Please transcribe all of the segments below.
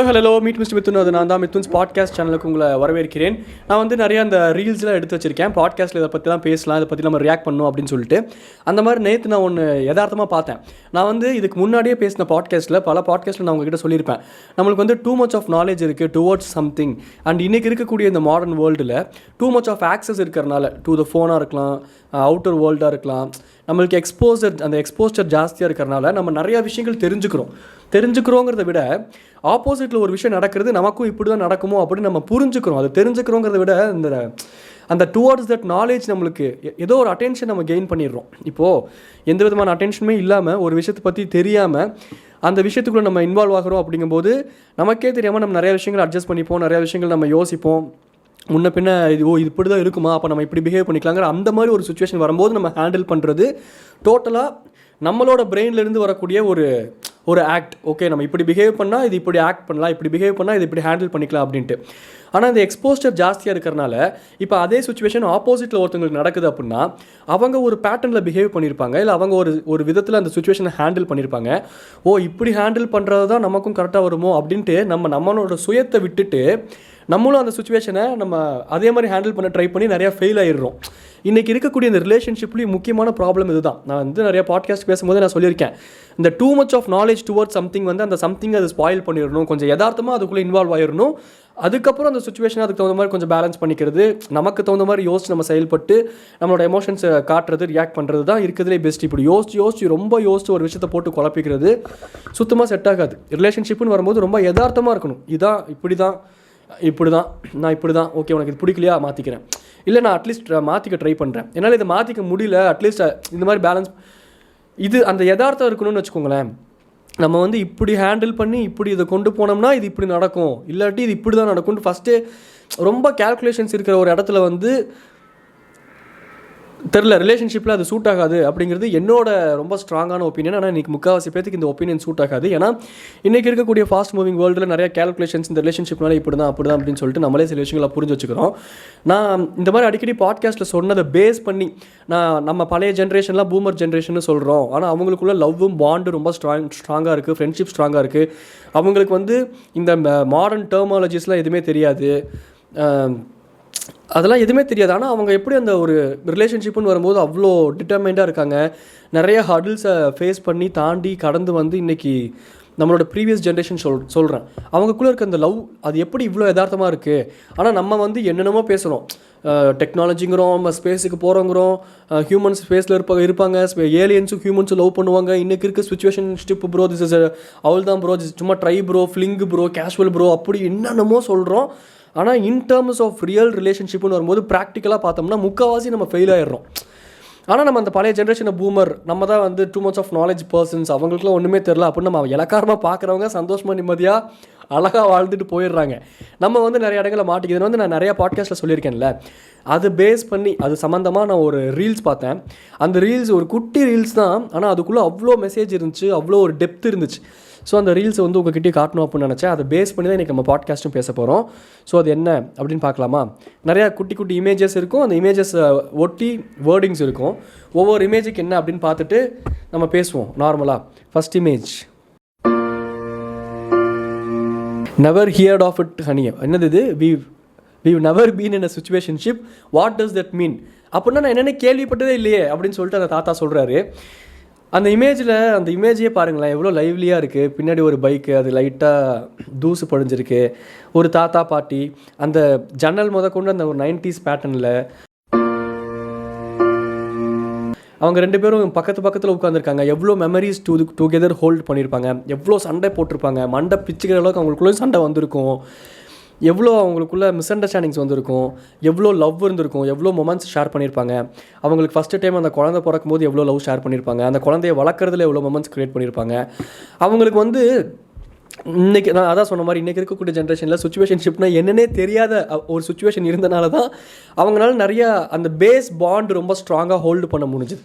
Hello meet mister Mithun. அது நான் தான் மித்துன்ஸ் பாட்காஸ்ட் சேனலுக்கு உங்களை வரவேற்கிறேன். நான் வந்து நிறையா அந்த ரீல்ஸ்லாம் எடுத்து வச்சிருக்கேன். பாட்காஸ்ட்டில் இதை பற்றி தான் பேசலாம், இதை பற்றி நம்ம ரியாக்ட் பண்ணணும் அப்படின்னு சொல்லிட்டு. அந்த மாதிரி நேற்று நான் ஒன்று யதார்த்தமாக பார்த்தேன். நான் வந்து இதுக்கு முன்னாடியே பேசின பாட்காஸ்ட்டில் பல பாட்காஸ்ட்டில் நான் உங்ககிட்ட சொல்லியிருப்பேன், நம்மளுக்கு வந்து டூ மச் ஆஃப் நாலேஜ் இருக்குது டுவர்ட்ஸ் சம்திங். அண்ட் இன்றைக்கி இருக்கக்கூடிய இந்த மாடர்ன் வேர்ல்டில் டூ மச் ஆஃப் ஆக்சஸ் இருக்கிறனால, டு த ஃபோனாக இருக்கலாம், அவுட்டர் வேர்ல்டாக இருக்கலாம், நம்மளுக்கு அந்த எக்ஸ்போஸ்டர் ஜாஸ்தியாக இருக்கிறனால நம்ம நிறையா விஷயங்கள் தெரிஞ்சுக்கிறோங்கிறத விட ஆப்போசிட்டில் ஒரு விஷயம் நடக்கிறது நமக்கும் இப்படி தான் நடக்குமோ அப்படின்னு நம்ம புரிஞ்சுக்கிறோம். அது தெரிஞ்சுக்கிறோங்கிறத விட அந்த டுவார்ட்ஸ் தட் நாலேஜ் நம்மளுக்கு ஏதோ ஒரு அட்டென்ஷன் நம்ம கெயின் பண்ணிடுறோம். இப்போது எந்த விதமான அட்டென்ஷனுமே இல்லாமல் ஒரு விஷயத்தை பற்றி தெரியாமல் அந்த விஷயத்துக்குள்ளே நம்ம இன்வால்வ் ஆகிறோம். அப்படிங்கும்போது நமக்கே தெரியாமல் நம்ம நிறையா விஷயங்கள் அட்ஜஸ்ட் பண்ணிப்போம், நிறையா விஷயங்கள் நம்ம யோசிப்போம். முன்ன பின்ன இது இப்படி தான் இருக்குமா, அப்போ நம்ம இப்படி பிஹேவ் பண்ணிக்கலாங்கிற அந்த மாதிரி ஒரு சுச்சுவேஷன் வரும்போது நம்ம ஹேண்டில் பண்ணுறது டோட்டலாக நம்மளோட பிரெயின்லேருந்து வரக்கூடிய ஒரு ஆக்ட். ஓகே, நம்ம இப்படி பிஹேவ் பண்ணால் இது இப்படி ஆக்ட் பண்ணலாம், இப்படி பிஹேவ் பண்ணால் இது இப்படி ஹேண்டில் பண்ணிக்கலாம் அப்படின்ட்டு. ஆனால் இந்த எக்ஸ்போஸ்டர் ஜாஸ்தியாக இருக்கிறனால இப்போ அதே சுச்சுவேஷன் ஆப்போசிட்டில் ஒருத்தவங்களுக்கு நடக்குது அப்படின்னா அவங்க ஒரு பேட்டர்னில் பிஹேவ் பண்ணியிருப்பாங்க, இல்லை அவங்க ஒரு விதத்தில் அந்த சுச்சுவேஷனை ஹேண்டில் பண்ணியிருப்பாங்க. இப்படி ஹேண்டில் பண்ணுறது தான் நமக்கும் கரெக்டாக வருமோ அப்படின்ட்டு நம்மளோட சுயத்தை விட்டுட்டு நம்மளும் அந்த சுச்சுவேஷனை நம்ம அதே மாதிரி ஹேண்டில் பண்ண ட்ரை பண்ணி நிறையா ஃபெயில் ஆகிடுறோம். இன்றைக்கி இருக்கக்கூடிய இந்த ரிலேஷன்ஷிப்லேயும் முக்கியமான ப்ராப்ளம் இதுதான். நான் வந்து நிறையா பாட்காஸ்ட் பேசும்போது நான் சொல்லியிருக்கேன், இந்த too much of knowledge towards something வந்து அந்த சம்திங் அதை ஸ்பாயில் பண்ணிடணும், கொஞ்சம் யதார்த்தமாக அதுக்குள்ளே இன்வால்வ் ஆகிடணும். அதுக்கப்புறம் அந்த சுச்சுவேஷனை அதுக்கு தகுந்த மாதிரி கொஞ்சம் பேலன்ஸ் பண்ணிக்கிறது, நமக்கு தகுந்த மாதிரி யோசிச்சு நம்ம செயல்பட்டு நம்மளோட எமோஷன்ஸை காட்டுறது, ரியாக்ட் பண்ணுறது தான் இருக்கிறதுலே பெஸ்ட். இப்படி யோசிச்சு ரொம்ப யோசிச்சு ஒரு விஷயத்தை போட்டு குழப்பிக்கிறது சுத்தமாக செட் ஆகாது. ரிலேஷன்ஷிப்னு வரும்போது ரொம்ப யதார்த்தமாக இருக்கணும். இப்படி தான் நான் இப்படி தான், ஓகே உனக்கு இது பிடிக்கலையா மாற்றிக்கிறேன், இல்லை நான் அட்லீஸ்ட் மாற்றிக்க ட்ரை பண்ணுறேன், என்னால் இதை மாற்றிக்க முடியல, அட்லீஸ்ட் இந்த மாதிரி பேலன்ஸ், இது அந்த யதார்த்தம் இருக்கணும்னு வச்சுக்கோங்களேன். நம்ம வந்து இப்படி ஹேண்டில் பண்ணி இப்படி இதை கொண்டு போனோம்னா இது இப்படி நடக்கும், இல்லாட்டி இது இப்படி தான் நடக்கும்னு ஃபஸ்ட்டே ரொம்ப கேல்குலேஷன்ஸ் இருக்கிற ஒரு இடத்துல வந்து தெரில, ரிலேஷன்ஷிப்பில் அது சூட் ஆகாது அப்படிங்கிறது என்னோட ரொம்ப ஸ்ட்ராங்கான ஒப்பீனியன். ஆனால் இன்றைக்கி முக்கால்வாசி பேருக்கு இந்த ஒப்பீனியன் சூட் ஆகாது. ஏன்னா இன்றைக்கி இருக்கக்கூடிய ஃபாஸ்ட் மூவிங் வேர்ல்டில் நிறைய கேல்குலேஷன்ஸ் இந்த ரிலேஷன்ஷிப்னால இப்படி தான் அப்படின்னு சொல்லிட்டு நம்மளே சில விஷயங்களை புரிஞ்சு வச்சுக்கிறோம். நான் இந்த மாதிரி அடிக்கடி பாட்காஸ்ட்டில் சொன்னதை பேஸ் பண்ணி நம்ம பழைய ஜென்ரேஷன்லாம் பூமர் ஜென்ரேஷன் சொல்கிறோம். ஆனால் அவங்களுக்குள்ள லவ்வும் பாண்டு ரொம்ப ஸ்ட்ராங்காக இருக்குது, ஃப்ரெண்ட்ஷிப் ஸ்ட்ராங்காக இருக்குது. அவங்களுக்கு வந்து இந்த மாடர்ன் டெர்மாலஜிஸ்லாம் எதுவுமே தெரியாது, அதெல்லாம் எதுவுமே தெரியாது. ஆனால் அவங்க எப்படி அந்த ஒரு ரிலேஷன்ஷிப்புன்னு வரும்போது அவ்வளோ டிட்டர்மைண்டாக இருக்காங்க, நிறைய ஹர்டில்ஸை ஃபேஸ் பண்ணி தாண்டி கடந்து வந்து இன்றைக்கி நம்மளோட ப்ரீவியஸ் ஜென்ரேஷன் சொல்கிறேன், அவங்களுக்குள்ளே இருக்க அந்த லவ் அது எப்படி இவ்வளோ யதார்த்தமாக இருக்குது. ஆனால் நம்ம வந்து என்னென்னமோ பேசுகிறோம், டெக்னாலஜிங்கிறோம், நம்ம ஸ்பேஸுக்கு போகிறோங்கிறோம், ஹியூமன்ஸ் ஸ்பேஸில் இருப்பாங்க, ஏலியன்ஸும் ஹியூமன்ஸும் லவ் பண்ணுவாங்க. இன்றைக்கி இருக்க சுச்சுவேஷன் ஸ்டிப் ப்ரோ, திஸ் இஸ் அவள் தான் ப்ரோ, சும்மா try bro, fling bro, casual bro, அப்படி என்னென்னமோ சொல்கிறோம். ஆனால் இன் டேர்ம்ஸ் ஆஃப் ரியல் ரிலேஷன்ஷிப்னு வரும்போது ப்ராக்டிக்கலாக பார்த்தோம்னா முக்கால்வாசி நம்ம ஃபெயில் ஆகிடுறோம். ஆனால் நம்ம அந்த பழைய ஜென்ரேஷனை பூமர், நம்ம தான் வந்து too much of knowledge persons, அவங்களுக்குலாம் ஒன்றுமே தெரில அப்படின்னு நம்ம இலக்காரமாக பார்க்குறவங்க சந்தோஷமாக நிம்மதியாக அழகாக வாழ்ந்துட்டு போயிடுறாங்க. நம்ம வந்து நிறைய இடங்களில் மாட்டிக்கிது. வந்து நான் நிறையா பாட்காஸ்ட்டில் சொல்லியிருக்கேன்ல, அது பேஸ் பண்ணி அது சம்மந்தமாக நான் ஒரு ரீல்ஸ் பார்த்தேன். அந்த ரீல்ஸ் ஒரு குட்டி ரீல்ஸ் தான், ஆனால் அதுக்குள்ளே அவ்வளோ மெசேஜ் இருந்துச்சு, அவ்வளோ ஒரு டெப்த் இருந்துச்சு. ஸோ அந்த ரீல்ஸை வந்து உங்ககிட்டே காட்டணும் அப்படின்னு நினச்சேன். அதை பேஸ் பண்ணி தான் இன்றைக்கி நம்ம பாட்காஸ்ட்டும் பேச போகிறோம். ஸோ அது என்ன அப்படின்னு பார்க்கலாமா? நிறையா குட்டி இமேஜஸ் இருக்கும், அந்த இமேஜஸ் ஒட்டி வேர்டிங்ஸ் இருக்கும். ஒவ்வொரு இமேஜுக்கு என்ன அப்படின்னு பார்த்துட்டு நம்ம பேசுவோம் நார்மலாக. First image, never heard of it honey. என்னது இது? we've never been in a situationship, what does that mean? அப்படின்னா நான் என்னென்ன கேள்விப்பட்டதே இல்லையே அப்படின்னு சொல்லிட்டு அந்த தாத்தா சொல்கிறாரு. அந்த இமேஜையே பாருங்களேன், எவ்வளோ லைவ்லியாக இருக்குது. பின்னாடி ஒரு பைக்கு, அது லைட்டாக தூசு படிஞ்சிருக்கு, ஒரு தாத்தா பாட்டி, அந்த ஜன்னல் கொண்டு அந்த ஒரு 90s பேட்டர்னில் அவங்க ரெண்டு பேரும் பக்கத்தில் உட்காந்துருக்காங்க. எவ்வளோ மெமரிஸ் டுகெதர் ஹோல்ட் பண்ணியிருப்பாங்க, எவ்வளோ சண்டை போட்டிருப்பாங்க, மண்டை பிச்சுக்கிற அளவுக்கு அவங்களுக்குள்ளே சண்டை வந்திருக்கும், எவ்வளோ அவங்களுக்குள்ள மிஸ் அண்டர்ஸ்டாண்டிங்ஸ் வந்திருக்கும், எவ்வளோ லவ் இருந்திருக்கும், எவ்வளோ மொமெண்ட்ஸ் ஷேர் பண்ணியிருப்பாங்க. அவங்களுக்கு ஃபஸ்ட்டு டைம் அந்த குழந்தை பிறக்கும் போது எவ்வளோ லவ் ஷேர் பண்ணியிருப்பாங்க, அந்த குழந்தைய வளர்க்குறதுல எவ்வளோ மொமெண்ட்ஸ் க்ரியேட் பண்ணியிருப்பாங்க. அவங்களுக்கு வந்து இன்றைக்கி நான் அதான் சொன்ன மாதிரி இன்றைக்கி இருக்கக்கூடிய ஜென்ரேஷனில் சுச்சுவேஷன்ஷிப்னா என்னென்னே தெரியாத ஒரு சுச்சுவேஷன் இருந்தனால தான் அவங்களால நிறையா அந்த பேஸ் பாண்ட் ரொம்ப ஸ்ட்ராங்காக ஹோல்டு பண்ண முடிஞ்சுது.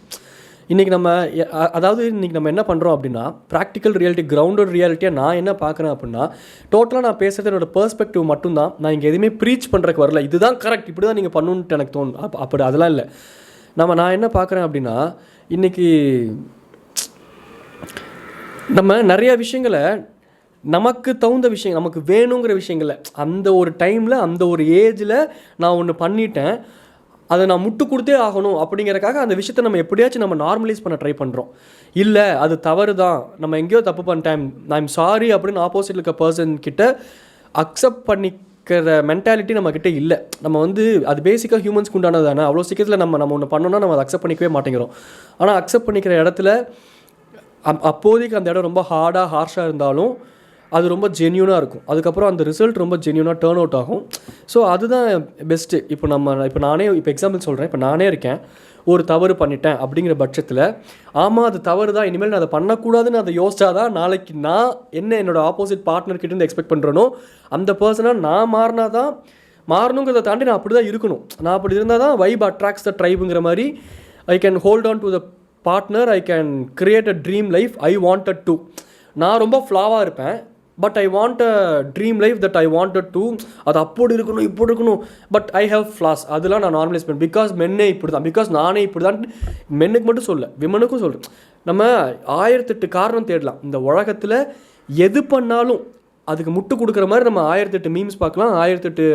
இன்றைக்கி நம்ம என்ன பண்ணுறோம் அப்படின்னா, ப்ராக்டிக்கல் ரியாலிட்டி, கிரவுண்டட் ரியாலிட்டியாக நான் என்ன பார்க்குறேன் அப்படின்னா, டோட்டலாக நான் பேசுகிறது என்னோட பெர்ஸ்பெக்டிவ் மட்டும்தான். நான் இங்கே எதுவுமே ப்ரீச் பண்ணுறதுக்கு வரல, இதுதான் கரெக்ட், இப்படி தான் நீங்கள் பண்ணணுன்ட்டு எனக்கு தோணும். அப்படி அதெல்லாம் இல்லை. நான் என்ன பார்க்குறேன் அப்படின்னா, இன்றைக்கி நம்ம நிறையா விஷயங்களை நமக்கு தகுந்த விஷயம், நமக்கு வேணுங்கிற விஷயங்களை அந்த ஒரு டைமில் அந்த ஒரு ஏஜில் நான் ஒன்று பண்ணிட்டேன், அதை நான் முட்டு கொடுத்தே ஆகணும் அப்படிங்கிறக்காக அந்த விஷயத்தை நம்ம எப்படியாச்சும் நம்ம நார்மலைஸ் பண்ண ட்ரை பண்ணுறோம். இல்லை அது தவறு தான், நம்ம எங்கேயோ தப்பு பண்ணிட்டேன், ஐம் சாரி அப்படின்னு ஆப்போசிட்டில் இருக்க பர்சன் கிட்ட அக்செப்ட் பண்ணிக்கிற மென்டாலிட்டி நம்மக்கிட்ட இல்லை. நம்ம வந்து அது பேசிக்காக ஹியூமன்ஸ்க்கு உண்டானது தானே. அவ்வளோ சீக்கிரத்தில் நம்ம ஒன்று பண்ணோன்னா நம்ம அதை அக்செப்ட் பண்ணிக்கவே மாட்டேங்கிறோம். ஆனால் அக்செப்ட் பண்ணிக்கிற இடத்துல அப்போதைக்கு அந்த இடம் ரொம்ப ஹார்டாக ஹார்ஷாக இருந்தாலும் அது ரொம்ப ஜென்யூனாக இருக்கும். அதுக்கப்புறம் அந்த ரிசல்ட் ரொம்ப ஜென்யூனாக டேர்ன் அவுட் ஆகும். ஸோ அதுதான் பெஸ்ட்டு. இப்போ நானே எக்ஸாம்பிள் சொல்கிறேன். இப்போ நானே இருக்கேன், ஒரு தவறு பண்ணிட்டேன் அப்படிங்கிற பட்சத்தில், ஆமாம் அது தவறு தான், இனிமேல் நான் அதை பண்ணக்கூடாதுன்னு அதை யோசிச்சா தான் நாளைக்கு நான் என்ன என்னோடய ஆப்போசிட் பார்ட்னர்கிட்ட எக்ஸ்பெக்ட் பண்ணுறனோ அந்த பர்சனாக நான் மாறினா தான், மாறணுங்கிறத தாண்டி நான் அப்படி தான் இருக்கணும். நான் அப்படி இருந்தால் தான் வைப் அட்ராக்ட்ஸ் த ட்ரைபுங்கிற மாதிரி I can hold on to the partner, I can create a dream life I wanted to. நான் ரொம்ப ஃப்ளாவாக இருப்பேன், but I want a dream life that I wanted to. அது அப்படி இருக்கணும் இப்படி இருக்கணும், பட் ஐ ஹேவ் ஃப்ளாஸ். அதெல்லாம் நான் நார்மலைஸ் பண்ணேன். பிகாஸ் மென்னே இப்படி தான், பிகாஸ் நானே இப்படி தான். மென்னுக்கு மட்டும் சொல்ல, விமனுக்கும் சொல்கிறேன். நம்ம 1008 காரணம் தேடலாம் இந்த உலகத்தில். எது பண்ணாலும் அதுக்கு முட்டு கொடுக்குற மாதிரி நம்ம 1008 மீம்ஸ் பார்க்கலாம், 1008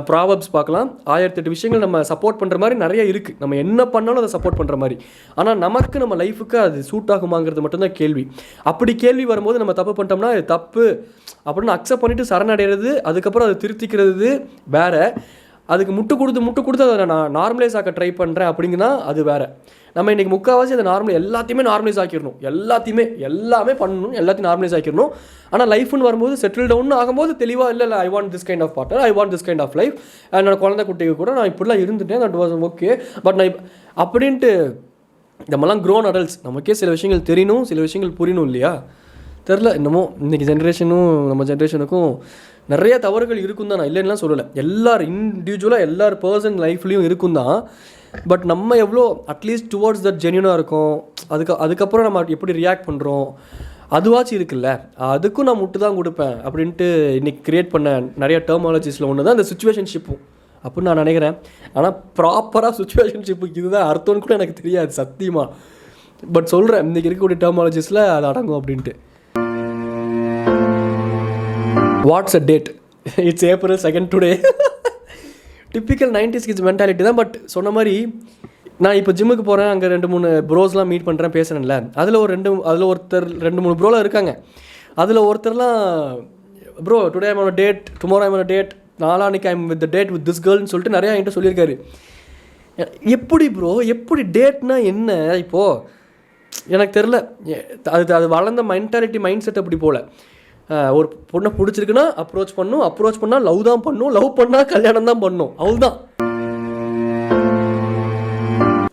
ப்ராவப்ஸ் பார்க்கலாம், 1008 விஷயங்கள் நம்ம சப்போர்ட் பண்ணுற மாதிரி நிறைய இருக்குது. நம்ம என்ன பண்ணாலும் அதை சப்போர்ட் பண்ணுற மாதிரி. ஆனால் நமக்கு நம்ம லைஃபுக்கு அது சூட் ஆகுமாங்கிறது மட்டும்தான் கேள்வி. அப்படி கேள்வி வரும்போது நம்ம தப்பு பண்ணிட்டோம்னா அது தப்பு அப்படின்னு அக்செப்ட் பண்ணிவிட்டு சரணடைகிறது, அதுக்கப்புறம் அதை திருத்திக்கிறது வேறு. அதுக்கு முட்டு கொடுத்து அதை நான் நார்மலைஸ் ஆக்க ட்ரை பண்ணுறேன் அப்படிங்கன்னா அது வேறு. நம்ம இன்றைக்கி முக்கால்வாசி அதை எல்லாத்தையுமே நார்மலைஸ் ஆக்கிடணும், எல்லாமே பண்ணணும், எல்லாத்தையும் நார்மலைஸ் ஆக்கிடணும். ஆனால் லைஃப்னு வரும்போது செட்டில் டவுன் ஆகும்போது தெளிவாக இல்லை I want this kind of partner, I want this kind of life. என்னோட குழந்தை குட்டிக்கு கூட நான் இப்படிலாம் இருந்துட்டேன், தட் வாஸ் ஓகே. பட் நான் அப்படின்ட்டு நம்மலாம் க்ரோன் அடல்ட்ஸ், நமக்கே சில விஷயங்கள் தெரியணும், சில விஷயங்கள் புரியணும் இல்லையா? தெரில. என்னமோ இன்றைக்கி ஜென்ரேஷனும் நம்ம ஜென்ரேஷனுக்கும் நிறைய தவறுகள் இருக்கும் தான், நான் இல்லைன்னா சொல்லலை. எல்லாரும் இண்டிவிஜுவலாக எல்லார் பர்சன் லைஃப்லேயும் இருக்கும் தான். பட் நம்ம எவ்வளோ அட்லீஸ்ட் டுவர்ட்ஸ் தட் ஜென்யூனாக இருக்கும், அதுக்கப்புறம் நம்ம எப்படி ரியாக்ட் பண்ணுறோம் அதுவாச்சும் இருக்குல்ல. அதுக்கும் நான் முட்டு தான் கொடுப்பேன் அப்படின்ட்டு இன்றைக்கி க்ரியேட் பண்ண நிறைய டெர்மாலஜிஸில் ஒன்று தான் இந்த சிச்சுவேஷன்ஷிப்பும் அப்படின்னு நான் நினைக்கிறேன். ஆனால் ப்ராப்பராக சிச்சுவேஷன்ஷிப்புக்கு இதுதான் அர்த்தம்னு கூட எனக்கு தெரியாது சத்தியமாக. பட் சொல்கிறேன், இன்றைக்கி இருக்கக்கூடிய டெர்மாலஜிஸில் அது அடங்கும் அப்படின்ட்டு. What's a date? It's April 2 today. Typical 90s kids mentality தான். பட் சொன்ன மாதிரி நான் இப்போ ஜிம்முக்கு போகிறேன், அங்கே 2-3 ப்ரோஸ்லாம் மீட் பண்ணுறேன், பேசுகிறேன்ல. அதில் ஒருத்தர் 2-3 ப்ரோலாம் இருக்காங்க. அதில் ஒருத்தர்லாம் bro today I'm on date, tomorrow I'm on date, நாளானிக்கு I'm with the date with this கேர்ள்னு சொல்லிட்டு நிறையா என்கிட்ட சொல்லியிருக்காரு. எப்படி ப்ரோ, எப்படி டேட்னா என்ன? இப்போது எனக்கு தெரில, அது வளர்ந்த மென்டாலிட்டி மைண்ட் செட் அப்படி போல். ஒரு பொண்ணை பிடிச்சிருக்குன்னா அப்ரோச் பண்ணால் லவ் தான் பண்ணும், லவ் பண்ணால் கல்யாணம் தான் பண்ணும், அவ்வளோதான்.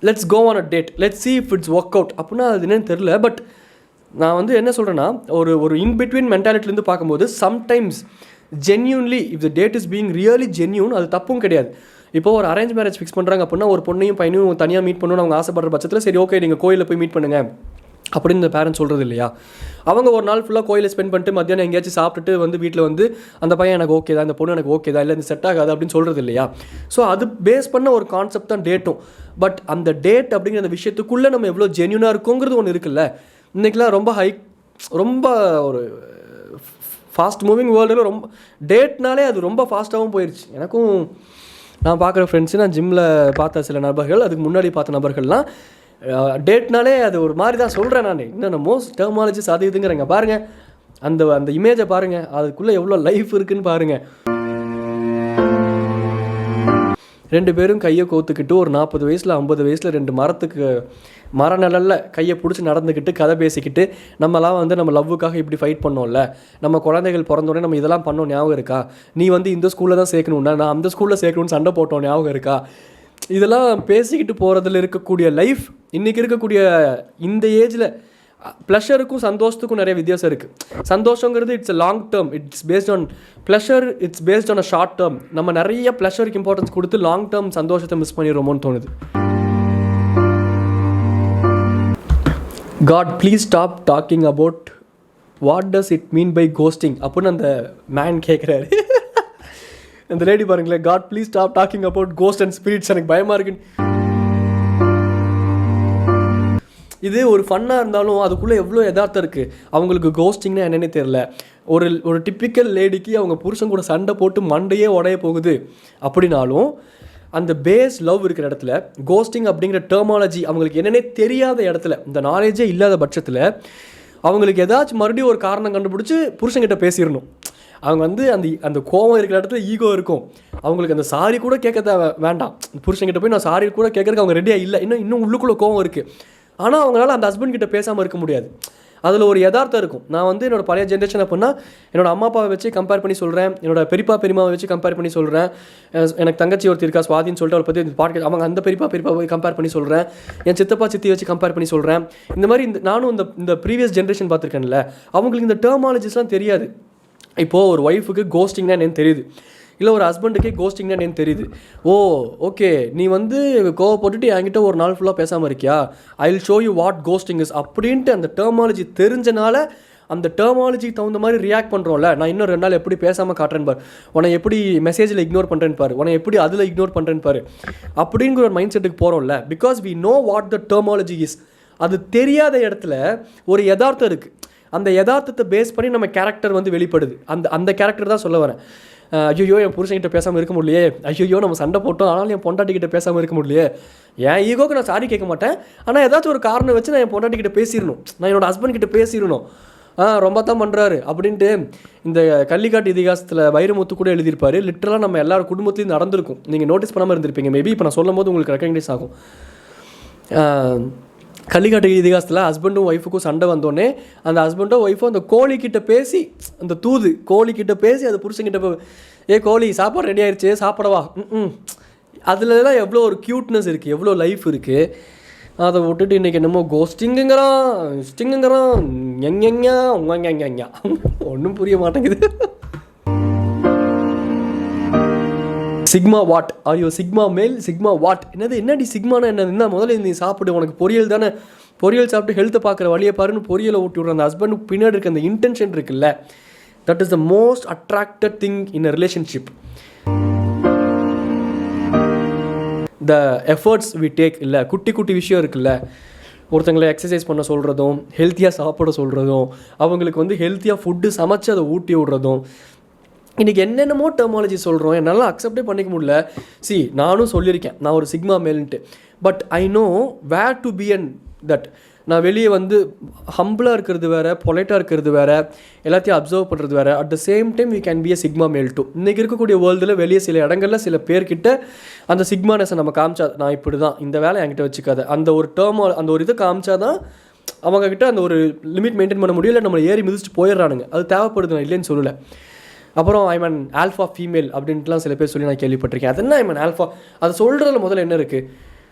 Let's go on a date, let's see if it's work out அப்படின்னா அது என்னன்னு தெரில. பட் நான் வந்து என்ன சொல்கிறேன்னா, ஒரு இன்பிட்வீன் மென்டாலிட்டிலேருந்து பார்க்கும்போது sometimes genuinely if the date is being really genuine, அது தப்பும் கிடையாது. இப்போ ஒரு அரேஞ்ச் மேரேஜ் ஃபிக்ஸ் பண்ணுறாங்க அப்படின்னா ஒரு பொண்ணையும் பையனையும் தனியாக மீட் பண்ணணும்னு அவங்க ஆசைப்படுற பட்சத்தில் சரி ஓகே நீங்கள் கோயிலில் போய் மீட் பண்ணுங்கள் அப்படின்னு இந்த பேரண்ட்ஸ் சொல்கிறது இல்லையா? அவங்க ஒரு நாள் ஃபுல்லாக கோயிலில் ஸ்பெண்ட் பண்ணிட்டு மத்தியானம் எங்கேயாச்சும் சாப்பிட்டுட்டு வந்து வீட்டில் வந்து அந்த பையன் எனக்கு ஓகே தான், இந்த பொண்ணு எனக்கு ஓகே தான், இல்லை இந்த செட் ஆகாது அப்படின்னு சொல்கிறது இல்லையா? ஸோ அது பேஸ் பண்ண ஒரு கான்செப்ட் தான் டேட்டும். பட் அந்த டேட் அப்படிங்கிற அந்த விஷயத்துக்குள்ளே நம்ம எவ்வளோ ஜென்யூனாக இருக்குங்கிறது ஒன்று இருக்குல்ல. இன்றைக்கெலாம் ரொம்ப ஒரு ஃபாஸ்ட் மூவிங் வேர்ல்டில் ரொம்ப டேட்னாலே அது ரொம்ப ஃபாஸ்ட்டாகவும் போயிடுச்சு. எனக்கும் நான் பார்க்குற ஃப்ரெண்ட்ஸு, நான் ஜிம்மில் பார்த்த சில நபர்கள், அதுக்கு முன்னாடி பார்த்த நபர்கள்லாம் டேட்னாலே அது ஒரு மாதிரி தான் சொல்கிறேன் நான். இன்னும் மோஸ்ட் டெர்மாலஜிஸ் அது இதுங்கிறேங்க. பாருங்கள் அந்த இமேஜை பாருங்கள், அதுக்குள்ளே எவ்வளோ லைஃப் இருக்குதுன்னு பாருங்கள். 2 பேரும் கையை கோத்துக்கிட்டு ஒரு 40 வயசில் 50 வயசில் 2 மர நிழலில் கையை பிடிச்சி நடந்துக்கிட்டு கதை பேசிக்கிட்டு நம்மலாம் வந்து நம்ம லவ்வுக்காக இப்படி ஃபைட் பண்ணோம்ல, நம்ம குழந்தைகள் பிறந்தோடனே நம்ம இதெல்லாம் பண்ணோம் ஞாபகம் இருக்கா, நீ வந்து இந்த ஸ்கூலில் தான் சேர்க்கணுன்னா நான் அந்த ஸ்கூலில் சேர்க்கணும்னு சண்டை போட்டோம் ஞாபகம் இருக்கா, இதெல்லாம் பேசிக்கிட்டு போகிறதுல இருக்கக்கூடிய லைஃப் இன்றைக்கி இருக்கக்கூடிய இந்த ஏஜில் ப்ளஷருக்கும் சந்தோஷத்துக்கும் நிறைய வித்தியாசம் இருக்குது. சந்தோஷங்கிறது it's a long term, it's based on pleasure, it's based on a short term. நம்ம நிறைய ப்ளஷருக்கு இம்பார்ட்டன்ஸ் கொடுத்து லாங் டேர்ம் சந்தோஷத்தை மிஸ் பண்ணிடுறோமோன்னு தோணுது. God please stop talking about what does it mean by ghosting அப்படின்னு அந்த மேன் கேட்குறாரு. அந்த லேடி பாருங்களேன், God please stop talking about ghost and spirits, எனக்கு பயமாக இருக்குன்னு. இது ஒரு ஃபன்னாக இருந்தாலும் அதுக்குள்ளே எவ்வளோ யதார்த்தம் இருக்குது. அவங்களுக்கு கோஸ்டிங்னா என்னென்னே தெரில. ஒரு ஒரு டிப்பிக்கல் லேடிக்கு அவங்க புருஷன் கூட சண்டை போட்டு மண்டையே உடைய போகுது அப்படின்னாலும் அந்த பேஸ் லவ் இருக்கிற இடத்துல கோஸ்டிங் அப்படிங்கிற டெர்மாலஜி அவங்களுக்கு என்னென்னே தெரியாத இடத்துல, இந்த நாலேஜே இல்லாத பட்சத்தில் அவங்களுக்கு ஏதாச்சும் மறுபடியும் ஒரு காரணம் கண்டுபிடிச்சி புருஷன்கிட்ட பேசிடணும். அவங்க வந்து அந்த கோவம் இருக்கிற இடத்துல ஈகோ இருக்கும். அவங்களுக்கு அந்த சாரி கூட கேட்க வேண்டாம். புருஷன்கிட்ட போய் நான் சாரி கூட கேட்கறதுக்கு அவங்க ரெடியாக இல்லை. இன்னும் உள்ளுக்குள்ளே கோவம் இருக்குது. ஆனால் அவங்களால அந்த ஹஸ்பண்ட் கிட்ட பேசாமல் இருக்க முடியாது. அதில் ஒரு யதார்த்தம் இருக்கும். நான் வந்து என்னோடய பழைய ஜென்ரேஷன் அப்படின்னா என்னோடய அம்மா அப்பாவை வச்சு கம்பேர் பண்ணி சொல்கிறேன், என்னோட பெரியப்பா பெரியமாவை வச்சு கம்பேர் பண்ணி சொல்கிறேன். எனக்கு தங்கச்சி ஒருத்தர் இருக்கா சுவாதின்னு சொல்லிட்டு அவளை பற்றி பாட்காஸ்ட் அவங்க அந்த பெரியப்பாவை கம்பேர் பண்ணி சொல்கிறேன். என் சித்தப்பா சித்தி வச்சு கம்பேர் பண்ணி சொல்கிறேன். இந்த மாதிரி நானும் இந்த ப்ரீவியஸ் ஜென்ரேஷன் பார்த்துருக்கேன்ல, அவங்களுக்கு இந்த டெர்மாலஜிஸ்லாம் தெரியாது. இப்போது ஒரு ஒய்ஃபுக்கு கோஸ்டிங்னா என்னன்னு தெரியுது, இல்லை ஒரு ஹஸ்பண்டுக்கே கோஸ்டிங்னா என்னன்னு தெரியுது. ஓ ஓகே, நீ வந்து கோவப்பட்டுட்டு என்கிட்ட ஒரு நாள் ஃபுல்லாக பேசாமல் இருக்கியா, I will show you what ghosting is அப்படின்ட்டு அந்த டெர்மாலஜி தெரிஞ்சனால அந்த டெர்மாலஜிக்கு தகுந்த மாதிரி ரியாக்ட் பண்ணுறோம்ல. நான் இன்னும் 2 நாள் எப்படி பேசாமல் காட்டுறேன்னு பாரு, உன்னை எப்படி மெசேஜில் இக்னோர் பண்ணுறேன்னு பாரு, உன்னை எப்படி அதில் இக்னோர் பண்ணுறேன்னு பாரு அப்படிங்கிற ஒரு மைண்ட் செட்டுக்கு போகிறோம்ல. Because we know what the terminology is. அது தெரியாத இடத்துல ஒரு யதார்த்தம் இருக்குது. அந்த யதார்த்தத்தை பேஸ் பண்ணி நம்ம கேரக்டர் வந்து வெளிப்படுது. அந்த கேரக்டர் தான் சொல்ல வரேன். ஐயோ என் புருஷன்கிட்ட பேசாமல் இருக்க முடியலையே, ஐயோ நம்ம சண்டை போட்டோம் ஆனாலும் என் பொண்டாட்டிக்கிட்ட பேசாமல் இருக்க முடியலையே. என் ஈகோக்கு நான் சாரி கேட்க மாட்டேன், ஆனால் ஏதாச்சும் ஒரு காரணம் வச்சு நான் என் பொண்டாட்டிக்கிட்ட பேசிடணும், நான் என்னோட ஹஸ்பண்ட் கிட்ட பேசிடணும். ரொம்ப தான் பண்ணுறாரு அப்படின்ட்டு இந்த கள்ளிக்காட்டு இதிகாசத்தில் வைரமுத்து கூட எழுதியிருப்பார். லிட்டரலாக நம்ம எல்லாரும் குடும்பத்துலேயும் நடந்திருக்கும். நீங்கள் நோட்டீஸ் பண்ணாமல் இருந்திருப்பீங்க. மேபி இப்போ நான் சொல்லும் போது உங்களுக்கு ரெக்கக்னைஸ் ஆகும். கள்ளிக்காட்டு இதிகாசத்தில் ஹஸ்பண்டும் ஒய்ஃபுக்கும் சண்டை வந்தோடனே அந்த ஹஸ்பண்டோ ஒய்ஃபோ அந்த கோழிக்கிட்ட பேசி, அந்த தூது கோழிக்கிட்ட பேசி அது புருஷங்கிட்ட போய், ஏ கோழி சாப்பாடு ரெடி ஆயிடுச்சு சாப்பிடவா, அதுலலாம் எவ்வளோ ஒரு க்யூட்னஸ் இருக்குது, எவ்வளோ லைஃப் இருக்குது. அதை விட்டுட்டு இன்றைக்கி என்னமோ கோஸ்டிங்குங்கிறான் எங்கெங்கா உங்கங்க ஒன்றும் புரிய மாட்டேங்குது. Sigma what are you sigma மேல் சிக்மா வாட்? என்னடி சிக்மானா என்ன முதல்ல நீ சாப்பிடு, உனக்கு பொரியல் தானே, பொரியல் சாப்பிட்டு ஹெல்த்தை பார்க்குற வழியை பாருன்னு பொரியலை ஊட்டி விட்ற அந்த ஹஸ்பண்டுக்கு பின்னாடி இருக்க அந்த இன்டென்ஷன் இருக்குல்ல, that is the most attracted thing in a relationship. The efforts we take இல்லை, குட்டி குட்டி விஷயம் இருக்குல்ல, ஒருத்தங்களை எக்ஸசைஸ் பண்ண சொல்கிறதும், ஹெல்த்தியாக சாப்பிட சொல்கிறதும், அவங்களுக்கு வந்து ஹெல்த்தியாக ஃபுட்டு சமைச்சு அதை ஊட்டி விடுறதும், இன்றைக்கி என்னென்னமோ டெர்மாலஜி சொல்கிறோம், என்னால் அக்செப்டே பண்ணிக்க முடியல. நானும் சொல்லியிருக்கேன் நான் ஒரு சிக்மா மேல்ன்ட்டு. But I know where to be and that. நான் வெளியே வந்து ஹம்பிளாக இருக்கிறது வேறு, பொலைட்டாக இருக்கிறது வேறு, எல்லாத்தையும் அப்சர்வ் பண்ணுறது வேறு. At the same time we can be a sigma male too. இன்றைக்கி இருக்கக்கூடிய வேர்ல்டில் வெளியே சில இடங்களில் சில பேர்கிட்ட அந்த சிக்மானஸை நம்ம காமிச்சா, நான் இப்படி தான், இந்த வேலை என்கிட்ட வச்சுக்காத, அந்த ஒரு அந்த ஒரு இதை காமிச்சா தான் அவங்கக்கிட்ட அந்த ஒரு லிமிட் மெயின்டைன் பண்ண முடியல, நம்மளை ஏறி மிதிச்சுட்டு போயிடுறானுங்க. அது தேவைப்படுது, நான் இல்லைன்னு சொல்லலை. அப்புறம் ஐமன் ஆல்ஃபா ஃபீமேல் அப்படின்ட்டுலாம் சில பேர் சொல்லி நான் கேள்விப்பட்டிருக்கேன். அது என்ன ஐமன் ஆல்ஃபா, அதை சொல்கிறதுல முதல்ல என்ன இருக்குது,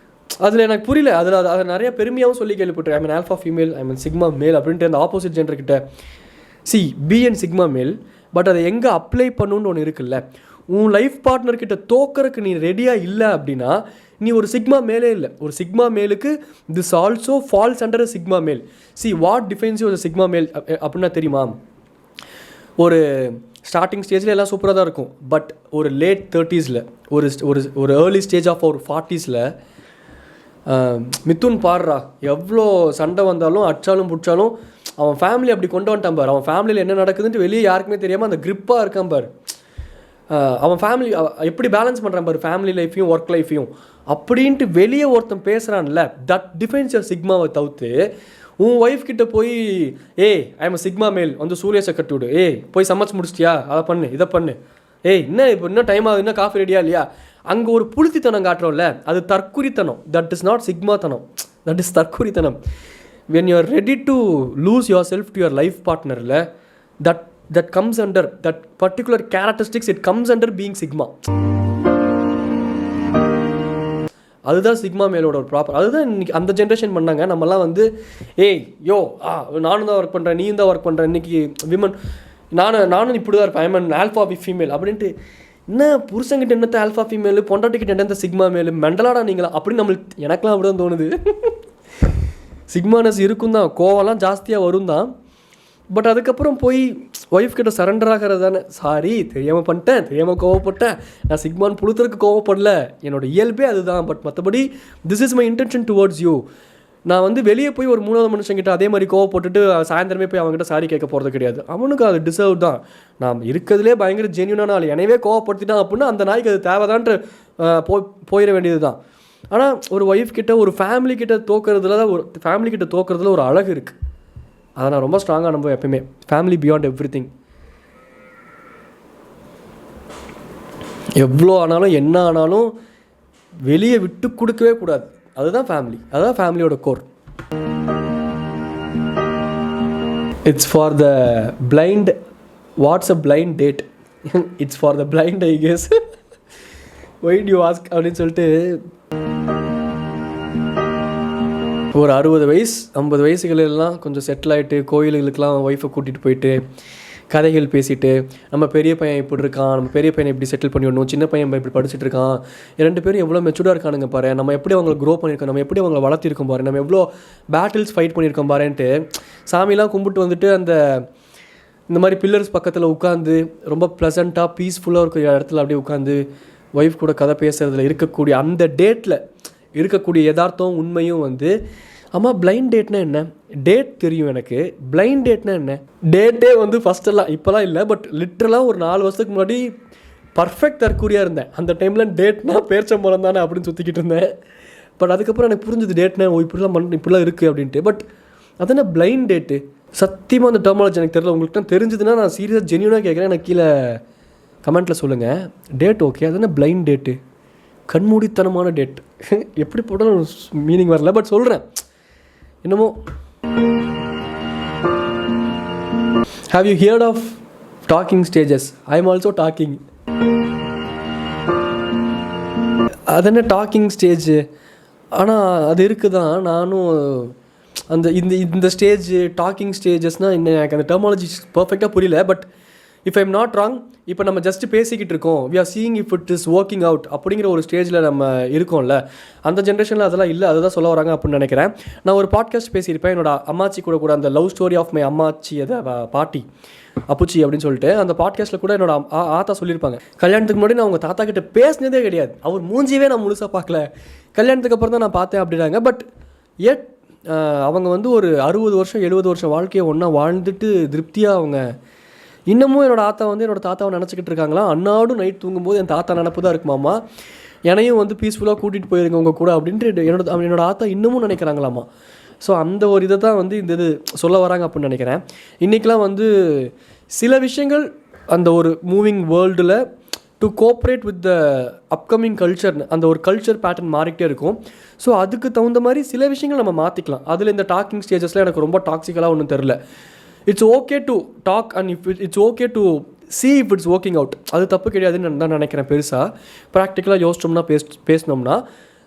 அதில் எனக்கு புரியல. அதை நிறைய பெருமையாகவும் சொல்லி கேள்விப்பட்டிருக்கேன். I'm an alpha female, I'm an sigma male அப்படின்ட்டு அந்த ஆப்போசிட் ஜெண்டர்கிட்ட be and sigma male. But அதை எங்கே அப்ளை பண்ணணுன்னு ஒன்று இருக்குல்ல. உன் லைஃப் பார்ட்னர்கிட்ட தோக்கறதுக்கு நீ ரெடியாக இல்லை அப்படின்னா நீ ஒரு சிக்மா மேலே இல்லை. ஒரு சிக்மா மேலுக்கு this also falls under a sigma male. What defines you sigma male அப்படின்னா தெரியுமா? ஒரு ஸ்டார்டிங் ஸ்டேஜில் எல்லாம் சூப்பராக தான் இருக்கும். பட் ஒரு லேட் 30s ஒரு ஏர்லி ஸ்டேஜ் ஆஃப் ஒரு 40s மிதுன் பாடுறா, எவ்வளோ சண்டை வந்தாலும் அடித்தாலும் பிடிச்சாலும் அவன் ஃபேமிலி அப்படி கொண்டு வந்துட்டான் பார். அவன் ஃபேமிலியில் என்ன நடக்குதுன்ட்டு வெளியே யாருக்குமே தெரியாமல் அந்த க்ரிப்பாக இருக்கான் பார். அவன் ஃபேமிலி எப்படி பேலன்ஸ் பண்ணுறான் பார், ஃபேமிலி லைஃப்பையும் ஒர்க் லைஃப்பையும் அப்படின்ட்டு வெளியே ஒருத்தன் பேசுகிறான்ல, தட் டிஃபைன்ஸ் யுவர் சிக்மாவை தவிர்த்து உன் ஒய்ஃப் கிட்ட போய் ஐ எம் சிக்மா மேல் வந்து சூரியஸை கட்டி விடு, போய் சமைச்சு முடிச்சிட்டியா, அதை பண்ணு, இதை பண்ணு, இன்னும் இப்போ இன்னும் டைம் ஆகுது, இன்னும் காஃபி ரெடியா இல்லையா, அங்கே ஒரு புளுத்தித்தனம் காட்டுறோம்ல, அது தற்குறித்தனம். தட் இஸ் நாட் சிக்மாத்தனம், தட் இஸ் தற்குறித்தனம். When you are ready to lose your self to your life பார்ட்னரில், that comes under that particular characteristics, it comes under being sigma. அதுதான் சிக்மா மேலோட ஒரு ப்ராப்பர். அதுதான் இன்றைக்கி அந்த ஜென்ரேஷன் பண்ணாங்க. நம்மலாம் வந்து நானும் தான் ஒர்க் பண்ணுறேன், நீயும் தான் ஒர்க் பண்ணுறேன், இன்றைக்கி விமன் நானும் இப்படி தான் இருப்பேன், ஐமன் ஆல்ஃபா ஃபீமேல் அப்படின்ட்டு. என்ன புருஷங்கிட்ட என்னத்த ஆல்ஃபா ஃபீமேலு, பொண்டாட்டிக்கிட்ட என்னத்த சிக்மா மேலு, மெண்டலாடா நீங்களா அப்படின்னு நம்மளுக்கு எனக்குலாம் அப்படி தான் தோணுது. சிக்மானஸ் இருக்கும் தான், கோவம்லாம் ஜாஸ்தியாக வரும் தான். பட் அதுக்கப்புறம் போய் ஒய்ஃப் கிட்ட சரண்டர் ஆகிறது தானே. சாரி தெரியாமல் பண்ணிட்டேன், தெரியாமல் கோவப்பட்டேன், நான் சிக்மான் புளுத்தருக்கு கோவப்படல, என்னோட இயல்பே அதுதான். பட் மற்றபடி this is my intention towards you. நான் வந்து வெளியே போய் ஒரு 3வது மனுஷங்கிட்ட அதே மாதிரி கோவப்பட்டுட்டு சாயந்தரமே போய் அவங்ககிட்ட சாரி கேட்க போகிறது கிடையாது. அவனுக்கு அது டிசர்வ் தான். நான் இருக்கிறதுலே பயங்கர ஜென்யூனான ஆள். எனவே கோவப்படுத்திட்டான் அப்படின்னா அந்த நாய்க்கு அது தேவைதான்ட்டு போயிட வேண்டியது தான். ஆனால் ஒரு ஒய்ஃப் கிட்ட ஒரு ஃபேமிலி கிட்ட தோக்குறதுல ஒரு அழகு இருக்குது. அதை நான் ரொம்ப ஸ்ட்ராங்காக நம்புவேன் எப்பயுமே. Family beyond every thing. எவ்வளோ ஆனாலும் என்ன ஆனாலும் வெளியே விட்டு கொடுக்கவே கூடாது. அதுதான் ஃபேமிலி. அதுதான் ஃபேமிலியோட core. It's for the blind. What's a blind date? It's for the blind I guess. Why do you ask அப்படின்னு சொல்லிட்டு ஒரு 60 வயசு 50 வயசுகளெல்லாம் கொஞ்சம் செட்டில் ஆகிட்டு கோயில்களுக்கெலாம் ஒய்ஃபை கூட்டிகிட்டு போயிட்டு கதைகள் பேசிட்டு, நம்ம பெரிய பையன் இப்படி இருக்கான், நம்ம பெரிய பையனை இப்படி செட்டில் பண்ணி விடணும், சின்ன பையன் இப்படி படிச்சுட்டு இருக்கான், 2 பேரும் எவ்வளோ மெச்சூர்டாக இருக்கானுங்க பாரு, நம்ம எப்படி அவங்களை க்ரோ பண்ணியிருக்கோம், நம்ம எப்படி அவங்களை வளர்த்திருக்கோம் பாரு, நம்ம எவ்வளோ பேட்டில்ஸ் ஃபைட் பண்ணியிருக்கோம் பாருன்ட்டு சாமிலாம் கும்பிட்டு வந்துட்டு இந்த மாதிரி பில்லர்ஸ் பக்கத்தில் உட்காந்து ரொம்ப ப்ளசண்ட்டாக பீஸ்ஃபுல்லாக இருக்கிற இடத்துல அப்படியே உட்காந்து ஒய்ஃப் கூட கதை பேசுகிறதுல இருக்கக்கூடிய அந்த டேட்டில் இருக்கக்கூடிய யதார்த்தம் உண்மையும் வந்து, ஆமாம் பிளைண்ட் டேட்னா என்ன? டேட் தெரியும் எனக்கு, பிளைண்ட் டேட்னா என்ன? டேட்டே வந்து ஃபஸ்ட்டெல்லாம் இப்போலாம் இல்லை, பட் லிட்ரலாக ஒரு 4 வருஷத்துக்கு முன்னாடி பர்ஃபெக்ட் தற்கூரியாக இருந்தேன். அந்த டைமில் டேட்னா பேர்ச்சம்பழம் தானே அப்படின்னு சுற்றிக்கிட்டு இருந்தேன். பட் அதுக்கப்புறம் எனக்கு புரிஞ்சுது டேட்னா இப்படிலாம் இருக்குது அப்படின்ட்டு. பட் அதென்ன பிளைண்ட் டேட்டு? சத்தியமாக அந்த டெர்மாலஜி எனக்கு தெரியல. உங்களுக்கு தான் தெரிஞ்சதுன்னா நான் சீரியஸாக ஜென்யூனாக கேட்குறேன், எனக்கு கீழே கமெண்ட்டில் சொல்லுங்கள். டேட் ஓகே, அது என்ன பிளைண்ட் டேட்டு? கண்மூடித்தனமான டேட். எப்படி போட்டாலும் மீனிங் வரல, பட் சொல்கிறேன் என்னமோ. Have you heard of talking stages? I am also talking. அது என்ன டாக்கிங் ஸ்டேஜ்? ஆனால் அது இருக்குது தான். நானும் இந்த ஸ்டேஜ் டாக்கிங் ஸ்டேஜஸ்னால் இன்னும் எனக்கு அந்த டெர்மாலஜி பர்ஃபெக்டாக புரியல. But if I am not wrong, இப்போ நம்ம ஜஸ்ட் பேசிக்கிட்டு இருக்கோம், we are seeing if it is working out அப்படிங்கிற ஒரு ஸ்டேஜில் நம்ம இருக்கோம்ல. அந்த ஜென்ரேஷனில் அதெல்லாம் இல்லை, அதுதான் சொல்ல வராங்க அப்படின்னு நினைக்கிறேன். நான் ஒரு பாட்காஸ்ட் பேசியிருப்பேன் என்னோட அம்மாச்சி கூட அந்த லவ் ஸ்டோரி ஆஃப் மை அம்மாச்சி, அதை பாட்டி அப்புச்சி அப்படின்னு சொல்லிட்டு. அந்த பாட்காஸ்ட்டில் கூட என்னோட ஆத்தா சொல்லியிருப்பாங்க, கல்யாணத்துக்கு முன்னாடி நான் உங்கள் தாத்தா கிட்ட பேசினதே கிடையாது, அவர் மூஞ்சியவே நான் முழுசாக பார்க்கல, கல்யாணத்துக்கு அப்புறம் தான் நான் பார்த்தேன் அப்படின்னாங்க. பட் எட் அவங்க வந்து ஒரு 60 வருஷம் 70 வருஷம் வாழ்க்கையை ஒன்றா வாழ்ந்துட்டு திருப்தியாக அவங்க இன்னமும் என்னோடய ஆத்தா வந்து என்னோடய தாத்தாவை நினச்சிக்கிட்டு இருக்காங்களா. அன்னாடும் நைட் தூங்கும்போது என் தாத்தா நினப்பு தான் இருக்குமாம்மா, என்னையும் வந்து பீஸ்ஃபுல்லாக கூட்டிகிட்டு போயிருங்க உங்கள் கூட அப்படின்ட்டு என்னோட ஆத்தா இன்னமும் நினைக்கிறாங்களாம்மா. ஸோ அந்த ஒரு இதை தான் வந்து இது சொல்ல வராங்க அப்படின்னு நினைக்கிறேன். இன்றைக்கெலாம் வந்து சில விஷயங்கள் அந்த ஒரு மூவிங் வேர்ல்டில் to cooperate with the upcoming culture, அந்த ஒரு கல்ச்சர் பேட்டர்ன் மாறிக்கிட்டே இருக்கும். ஸோ அதுக்கு தகுந்த மாதிரி சில விஷயங்கள் நம்ம மாற்றிக்கலாம். அதில் இந்த டாக்கிங் ஸ்டேஜஸில் எனக்கு ரொம்ப டாக்ஸிக்கலாக ஒன்றும் தெரில. It's okay to talk and it's okay to see if it's working out. அது தப்பு கிடையாதுன்னு நான் நினைக்கிறேன். பெருசாக ப்ராக்டிக்கலாக யோசிச்சோம்னா பேசினோம்னா.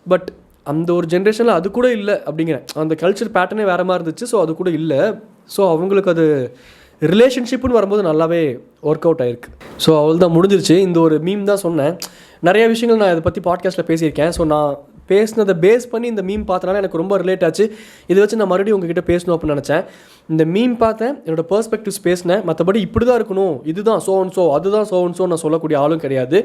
பட் அந்த ஒரு ஜென்ரேஷனில் அது கூட இல்லை அப்படிங்கிறேன். அந்த கல்ச்சர் பேட்டர்னே வேறு மாதிரி இருந்துச்சு. ஸோ அது கூட இல்லை. ஸோ அவங்களுக்கு அது ரிலேஷன்ஷிப்புன்னு வரும்போது நல்லாவே ஒர்க் அவுட் ஆகிருக்கு. ஸோ அவள் தான் முடிஞ்சிருச்சு. இந்த ஒரு மீம் தான் சொன்னேன். நிறைய விஷயங்கள் நான் இதை பற்றி பாட்காஸ்ட்டில் பேசியிருக்கேன். ஸோ நான் பேசினதை பேஸ் பண்ணி இந்த மீம் பார்த்தனால எனக்கு ரொம்ப ரிலேட் ஆச்சு. இதை வச்சு நான் மறுபடியும் உங்ககிட்ட பேசணும் அப்படின்னு நினச்சேன். இந்த மீம் பார்த்தேன், என்னோடய பெர்ஸ்பெக்டிவ்ஸ் பேசினேன். மற்றபடி இப்படி தான் இருக்கணும், இதுதான் ஸோ அதுதான் ஸோ நான் சொல்லக்கூடிய ஆளும் கிடையாது.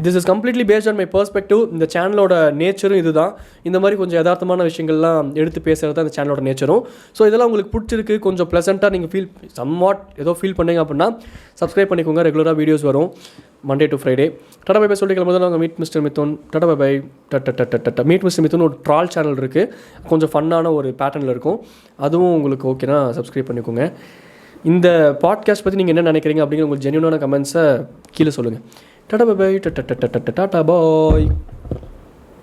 This is completely based on my perspective. இந்த சேனலோட நேச்சரும் இதுதான். இந்த மாதிரி கொஞ்சம் யதார்த்தமான விஷயங்கள்லாம் எடுத்து பேசுகிறது தான் இந்த சேனலோட நேச்சரும். ஸோ இதெல்லாம் உங்களுக்கு பிடிச்சிருக்கு, கொஞ்சம் ப்ளசண்ட்டாக நீங்கள் ஏதோ ஃபீல் பண்ணீங்க அப்படின்னா சப்ஸ்கிரைப் பண்ணிக்கோங்க. ரெகுலராக வீடியோஸ் வரும் Monday to Friday. Tata bye bye சொல்லிட்டு கிளம்பும்போது நாங்கள் meet mister Mithun. Tata bye bye. Meet mister Mithun ஒரு ட்ரால் சேனல் இருக்குது, கொஞ்சம் ஃபன்னான ஒரு பேட்டர்னில் இருக்கும். அதுவும் உங்களுக்கு ஓகேனா சப்ஸ்கிரைப் பண்ணிக்கோங்க. இந்த பாட்காஸ்ட் பற்றி நீங்கள் என்ன நினைக்கிறீங்க அப்படிங்கிற உங்களுக்கு ஜென்யூனான கமெண்ட்ஸை கீழே சொல்லுங்கள். Tata bye bye. டாடா பாய்.